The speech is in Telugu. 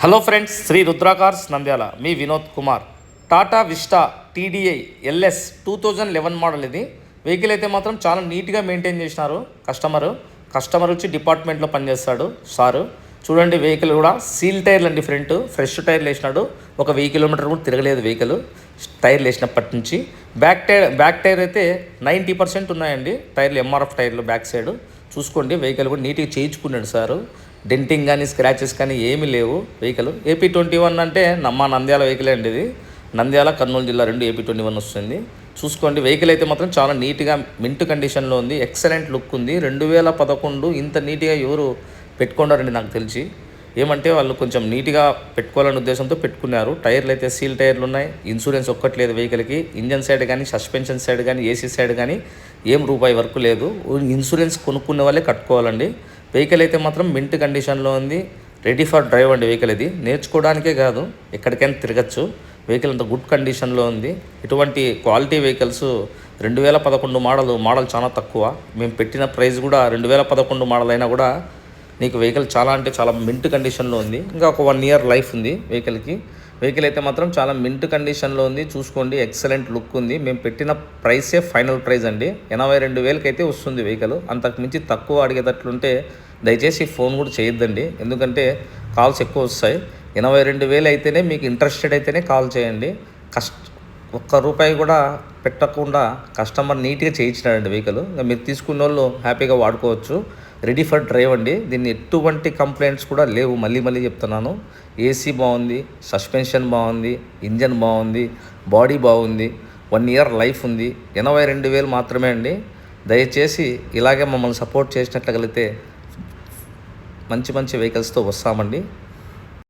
Hello friends, Shri Rudra cars Nandyal, మీ Vinod Kumar. Tata Vista TDI LS 2011 model. ఇది వెహికల్ అయితే మాత్రం చాలా నీట్గా మెయింటైన్ చేసినారు. కస్టమర్ వచ్చి డిపార్ట్మెంట్లో పనిచేస్తాడు సారు. చూడండి, వెహికల్ కూడా సీల్ టైర్లు అండి. ఫ్రంట్ ఫ్రెష్ టైర్లు వేసినాడు. ఒక 1000 కిలోమీటర్ కూడా తిరగలేదు వెహికల్ టైర్లు వేసినప్పటి నుంచి. బ్యాక్ టైర్ అయితే 90% ఉన్నాయండి టైర్లు, ఎంఆర్ఎఫ్ టైర్లు బ్యాక్ సైడ్. చూసుకోండి, వెహికల్ కూడా నీట్గా చేయించుకున్నాడు సారు. డెంటింగ్ కానీ స్క్రాచెస్ కానీ ఏమీ లేవు. వెహికల్ AP21 అంటే మా నంద్యాల వెహికల్ అండి. ఇది నంద్యాల కర్నూలు జిల్లా రెండు AP21 వస్తుంది. చూసుకోండి, వెహికల్ అయితే మాత్రం చాలా నీట్గా మింట్ కండిషన్లో ఉంది. ఎక్సలెంట్ లుక్ ఉంది. 2011 ఇంత నీట్గా ఎవరు పెట్టుకున్నారండి నాకు తెలిసి. ఏమంటే వాళ్ళు కొంచెం నీట్గా పెట్టుకోవాలనే ఉద్దేశంతో పెట్టుకున్నారు. టైర్లు అయితే సీల్ టైర్లు ఉన్నాయి. ఇన్సూరెన్స్ ఒక్కట్లేదు వెహికల్కి. ఇంజన్ సైడ్ కానీ సస్పెన్షన్ సైడ్ కానీ ఏసీ సైడ్ కానీ ఏం రూపాయి వరకు లేదు. ఇన్సూరెన్స్ కొనుక్కునే వాళ్ళే కట్టుకోవాలండి. వెహికల్ అయితే మాత్రం మింట్ కండిషన్లో ఉంది. రెడీ ఫర్ డ్రైవ్ అండి వెహికల్. ఇది నేర్చుకోవడానికే కాదు, ఎక్కడికైనా తిరగచ్చు. వెహికల్ అంత గుడ్ కండిషన్లో ఉంది. ఇటువంటి క్వాలిటీ వెహికల్స్ 2011 మోడల్ చాలా తక్కువ. మేము పెట్టిన ప్రైస్ కూడా 2011 మోడల్ అయినా కూడా నీకు వెహికల్ చాలా అంటే చాలా మింట్ కండిషన్లో ఉంది. ఇంకా ఒక 1 ఇయర్ లైఫ్ ఉంది వెహికల్కి. వెహికల్ అయితే మాత్రం చాలా మింట్ కండిషన్లో ఉంది. చూసుకోండి, ఎక్సలెంట్ లుక్ ఉంది. మేము పెట్టిన ప్రైసే ఫైనల్ ప్రైస్ అండి. 82,000కి అయితే వస్తుంది వెహికల్. అంతకు మించి తక్కువ అడిగేటట్లుంటే దయచేసి ఫోన్ కూడా చేయొద్దండి, ఎందుకంటే కాల్స్ ఎక్కువ వస్తాయి. 82,000 అయితేనే మీకు ఇంట్రెస్టెడ్ అయితేనే కాల్ చేయండి. ఒక్క రూపాయి కూడా పెట్టకుండా కస్టమర్ నీట్గా చేయించినాడండి వెహికల్. ఇంకా మీరు తీసుకున్న వాళ్ళు హ్యాపీగా వాడుకోవచ్చు. రెడీ ఫర్ డ్రైవ్ అండి. దీన్ని ఎటువంటి కంప్లైంట్స్ కూడా లేవు. మళ్ళీ చెప్తున్నాను, ఏసీ బాగుంది, సస్పెన్షన్ బాగుంది, ఇంజన్ బాగుంది, బాడీ బాగుంది, 1 ఇయర్ లైఫ్ ఉంది. 82,000 మాత్రమే అండి. దయచేసి ఇలాగే మమ్మల్ని సపోర్ట్ చేసినట్లయితే మంచి వెహికల్స్తో వస్తామండి.